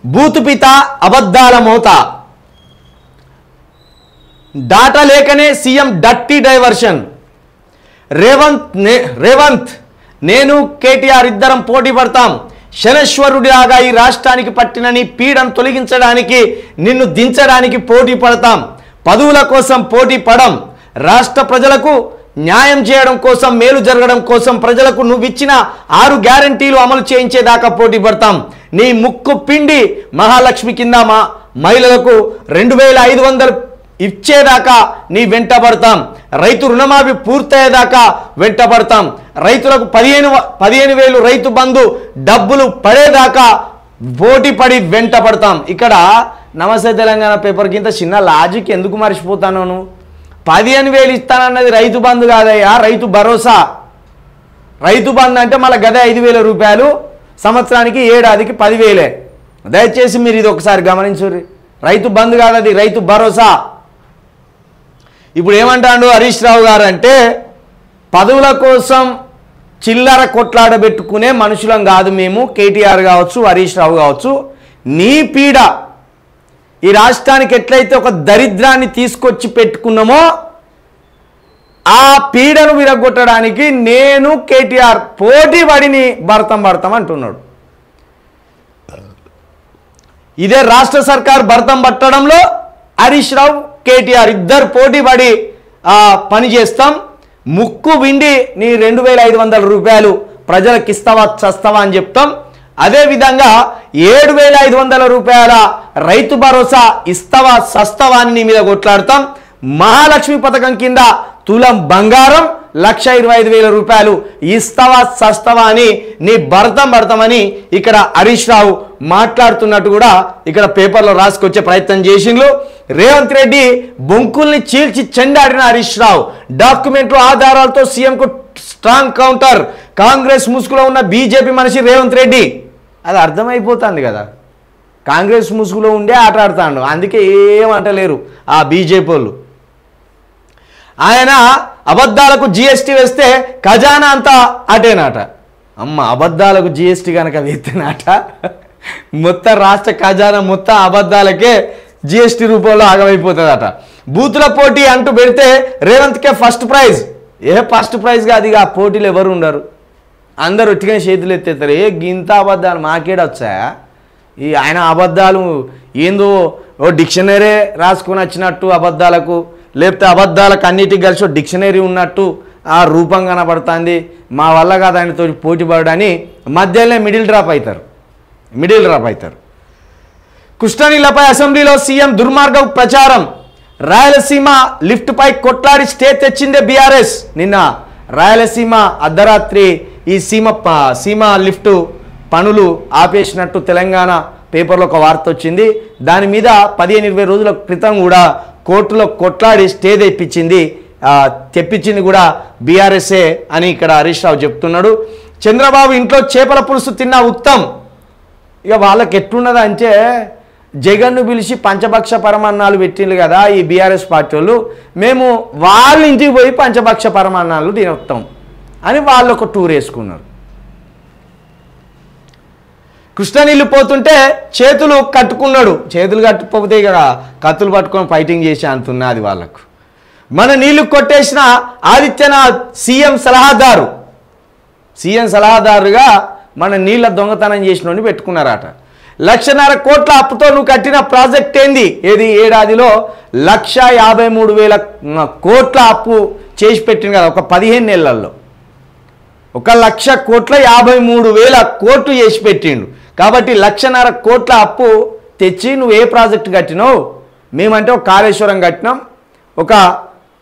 బూతుపిత అబద్ధాల మోత డాటా లేకనే సీఎం డర్టీ డైవర్షన్ రేవంత్ నేను కేటీఆర్ ఇద్దరం పోటీ పడతాం శనేశ్వరుడిలాగా ఈ రాష్ట్రానికి పట్టినని పీడను తొలగించడానికి నిన్ను దించడానికి పోటీ పడతాం పదవుల కోసం పోటీ పడం రాష్ట్ర ప్రజలకు న్యాయం చేయడం కోసం మేలు జరగడం కోసం ప్రజలకు నువ్వు ఇచ్చిన 6 గ్యారెంటీలు అమలు చేయించేదాకా పోటీ పడతాం నీ ముక్కు పిండి మహాలక్ష్మి కింద మా మహిళలకు 2500 ఇచ్చేదాకా నీ వెంటబడతాం రైతు రుణమాఫీ పూర్తయ్యేదాకా వెంటబడతాం రైతులకు 15000 రైతు బంధు డబ్బులు పడేదాకా పోటీ పడి వెంటబడతాం ఇక్కడ నమస్తే తెలంగాణ పేపర్ కింద చిన్న లాజిక్ ఎందుకు మర్చిపోతాను 15000 ఇస్తానన్నది రైతు బంధు కాదయ్యా రైతు భరోసా రైతు బంధు అంటే మళ్ళీ గదే 5000 రూపాయలు సంవత్సరానికి ఏడాదికి 10000 దయచేసి మీరు ఇది ఒకసారి గమనించుర్రి రైతు బంధు కాదది రైతు భరోసా ఇప్పుడు ఏమంటాడు హరీష్ రావు గారు అంటే పదవుల కోసం చిల్లర కొట్లాడబెట్టుకునే మనుషులం కాదు మేము కేటీఆర్ కావచ్చు హరీష్ రావు కావచ్చు నీ పీడ ఈ రాష్ట్రానికి ఎట్లయితే ఒక దరిద్రాన్ని తీసుకొచ్చి పెట్టుకున్నామో ఆ పీడను విరగొట్టడానికి నేను కేటీఆర్ పోటీ పడిని భరతం అంటున్నాడు ఇదే రాష్ట్ర సర్కార్ భరతం పట్టడంలో హరీష్ రావు కేటీఆర్ ఇద్దరు పోటీ పడి పని చేస్తాం ముక్కు విండి నీ 2500 రూపాయలు ప్రజలకు ఇస్తావా చస్తావా అని చెప్తాం అదేవిధంగా 7500 రూపాయల రైతు భరోసా ఇస్తావా సస్తావా అని నీ మీద కొట్లాడతాం మహాలక్ష్మి పథకం కింద తులం బంగారం 1,25,000 రూపాయలు ఇస్తావా సస్తావా అని నీ భరతమని ఇక్కడ హరీష్ రావు మాట్లాడుతున్నట్టు కూడా ఇక్కడ పేపర్లో రాసుకొచ్చే ప్రయత్నం చేసిండ్రు రేవంత్ రెడ్డి బొంకుల్ని చీల్చి చెండాడిన హరీష్ రావు డాక్యుమెంట్లు ఆధారాలతో సీఎంకు స్ట్రాంగ్ కౌంటర్ కాంగ్రెస్ ముసుగులో ఉన్న బీజేపీ మనిషి రేవంత్ రెడ్డి అది అర్థమైపోతుంది కదా కాంగ్రెస్ ముసుగులో ఉండే ఆట ఆడుతాడు అందుకే ఏమంటలేరు ఆ బీజేపీ వాళ్ళు ఆయన అబద్ధాలకు జీఎస్టీ వేస్తే ఖజానా అంతా అటేనాట అమ్మ అబద్ధాలకు జీఎస్టీ కనుక వేస్తేనాట మొత్తం రాష్ట్ర ఖజానా మొత్తం అబద్ధాలకే జీఎస్టీ రూపంలో ఆగమైపోతుందట బూతుల పోటీ అంటూ పెడితే రేవంత్కే ఫస్ట్ ప్రైజ్ ఫస్ట్ ప్రైజ్ కాదు ఇక ఆ పోటీలు ఎవరు ఉండరు అందరూ ఒట్టిగానే చేతులు ఎత్తేస్తారు గింత అబద్ధాలు మాకేడొచ్చాయా ఈ ఆయన అబద్ధాలు ఏందో ఓ డిక్షనరీ రాసుకొని వచ్చినట్టు అబద్ధాలకు లేకపోతే అబద్ధాలకు అన్నిటికి కలిసి డిక్షనరీ ఉన్నట్టు ఆ రూపం కనబడుతుంది మా వల్ల కాదు ఆయనతో పోటీ పడని మధ్యలోనే మిడిల్ డ్రాప్ అవుతారు కృష్ణనీళ్లపై అసెంబ్లీలో సీఎం దుర్మార్గం ప్రచారం రాయలసీమ లిఫ్ట్ పై కొట్లాడి స్టే తెచ్చిందే బీఆర్ఎస్ నిన్న రాయలసీమ అర్ధరాత్రి ఈ సీమ లిఫ్ట్ పనులు ఆపేసినట్టు తెలంగాణ పేపర్లో ఒక వార్త వచ్చింది దాని మీద 15-20 రోజుల క్రితం కూడా కోర్టులో కొట్లాడి స్టే తెప్పించింది కూడా బీఆర్ఎస్ఏ అని ఇక్కడ హరీష్ రావు చెప్తున్నాడు చంద్రబాబు ఇంట్లో చేపల పులుసు తిన్న ఉత్తమ్ ఇక వాళ్ళకి ఎట్లున్నది అంటే జగన్ను పిలిచి పంచభక్ష పరమాన్నాలు పెట్టిండ్రు కదా ఈ బీఆర్ఎస్ పార్టీ వాళ్ళు మేము వాళ్ళ ఇంటికి పోయి పంచభక్ష పరమాన్నాలు తినొస్తాం అని వాళ్ళు ఒక టూర్ వేసుకున్నారు కృష్ణనీళ్ళు పోతుంటే చేతులు కట్టుకున్నాడు చేతులు కట్టుకోకపోతే ఇక కత్తులు పట్టుకొని ఫైటింగ్ చేసి అంటున్నది వాళ్ళకు మన నీళ్లు కొట్టేసిన ఆదిత్యనాథ్ సీఎం సలహాదారుగా మన నీళ్ళ దొంగతనం చేసినోని పెట్టుకున్నారట 1,50,000 కోట్ల అప్పుతో నువ్వు కట్టిన ప్రాజెక్ట్ ఏంది ఏది ఏడాదిలో 1,53,000 కోట్ల అప్పు చేసి పెట్టింది కదా ఒక 15 నెలల్లో 1,00,000 కోట్ల 53,000 కోట్లు చేసి పెట్టిండు కాబట్టి 1,50,000 కోట్ల అప్పు తెచ్చి నువ్వు ఏ ప్రాజెక్ట్ కట్టినావు మేమంటే ఒక కాళేశ్వరం కట్టినాం ఒక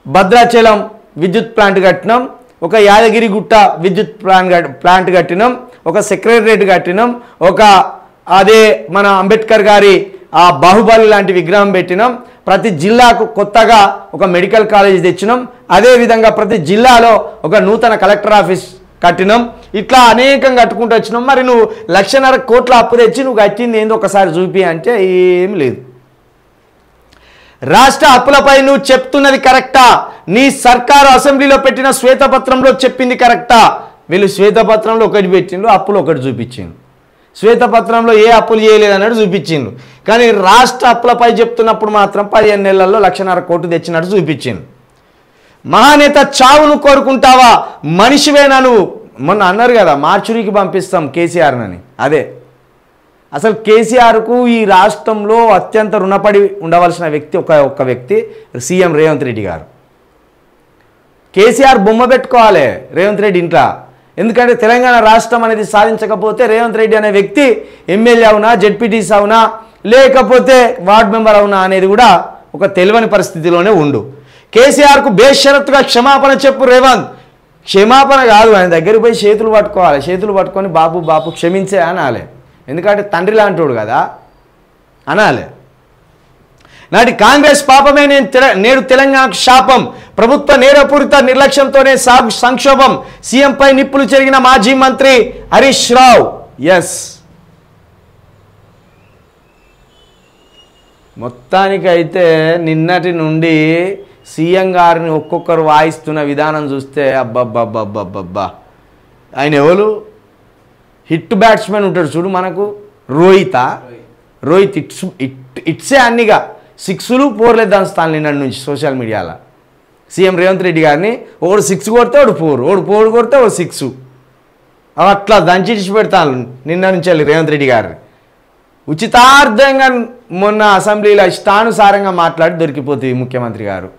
భద్రాచలం విద్యుత్ ప్లాంట్ కట్టినాం ఒక యాదగిరిగుట్ట విద్యుత్ ప్లాంట్ కట్టినాం ఒక సెక్రటరేట్ కట్టినాం ఒక అదే మన అంబేద్కర్ గారి ఆ బాహుబలి లాంటి విగ్రహం పెట్టినాం ప్రతి జిల్లాకు కొత్తగా ఒక మెడికల్ కాలేజ్ తెచ్చినాం అదేవిధంగా ప్రతి జిల్లాలో ఒక నూతన కలెక్టర్ ఆఫీస్ కట్టినాం ఇట్లా అనేకం కట్టుకుంటూ వచ్చినాం మరి నువ్వు 1,50,000 కోట్ల అప్పు తెచ్చి నువ్వు కట్టింది ఏందో ఒకసారి చూపి అంటే ఏం లేదు రాష్ట్ర అప్పులపై నువ్వు చెప్తున్నది కరెక్టా నీ సర్కారు అసెంబ్లీలో పెట్టిన శ్వేతపత్రంలో చెప్పింది కరెక్టా వీళ్ళు శ్వేతపత్రంలో ఒకటి పెట్టిండ్రు అప్పులు ఒకటి చూపించిండ్రు శ్వేతపత్రంలో ఏ అప్పులు చేయలేదన్నట్టు చూపించిండు. కానీ రాష్ట్ర అప్పులపై చెప్తున్నప్పుడు మాత్రం 15 నెలల్లో 1,50,000 కోట్లు తెచ్చినట్టు చూపించిండు. మహానేత చావును కోరుకుంటావా, మనిషివేనా నువ్వు? మొన్న అన్నారు కదా మార్చురికి పంపిస్తాం కేసీఆర్నని. అదే అసలు కేసీఆర్కు ఈ రాష్ట్రంలో అత్యంత రుణపడి ఉండవలసిన వ్యక్తి ఒక్క వ్యక్తి సీఎం రేవంత్ రెడ్డి గారు. కేసీఆర్ బొమ్మ పెట్టుకోవాలి రేవంత్ రెడ్డి ఇంట్లో. ఎందుకంటే తెలంగాణ రాష్ట్రం అనేది సాధించకపోతే రేవంత్ రెడ్డి అనే వ్యక్తి ఎమ్మెల్యే అవునా, జెడ్పీటీసీ అవునా, లేకపోతే వార్డు మెంబర్ అవునా అనేది కూడా ఒక తెలియని పరిస్థితిలోనే ఉండు. కేసీఆర్కు బేషరతుగా క్షమాపణ చెప్పు రేవంత్. క్షమాపణ కాదు, ఆయన దగ్గరికి పోయి చేతులు పట్టుకోవాలి. చేతులు పట్టుకొని బాబు బాబు క్షమించే అనాలి. ఎందుకంటే తండ్రి లాంటోడు కదా అనాలి. నాటి కాంగ్రెస్ పాపమే నేడు తెలంగాణకు శాపం. ప్రభుత్వ నేరపూరిత నిర్లక్ష్యంతోనే సంక్షోభం. సీఎంపై నిప్పులు చెరిగిన మాజీ మంత్రి హరీష్ రావు. ఎస్, మొత్తానికైతే నిన్నటి నుండి సీఎం గారిని ఒక్కొక్కరు వాయిస్తున్న విధానం చూస్తే అబ్బబ్బబ్బబ్బబ్బా. ఆయన ఎవరు? హిట్ బ్యాట్స్మెన్ ఉంటాడు చూడు మనకు, రోహిత్ ఇట్సే అన్నిగా 6లు 4లే దంచుతాను నిన్న నుంచి సోషల్ మీడియాలో. సీఎం రేవంత్ రెడ్డి గారిని ఒకడు 6 కొడితే ఒకడు 4, ఒకడు 4 కొడితే ఒకడు 6, అట్లా దంచి పెడతాను నిన్న నుంచి వెళ్ళి రేవంత్ రెడ్డి గారిని. ఉచితార్థంగా మొన్న అసెంబ్లీలో ఇష్టానుసారంగా మాట్లాడి దొరికిపోతుంది ముఖ్యమంత్రి గారు.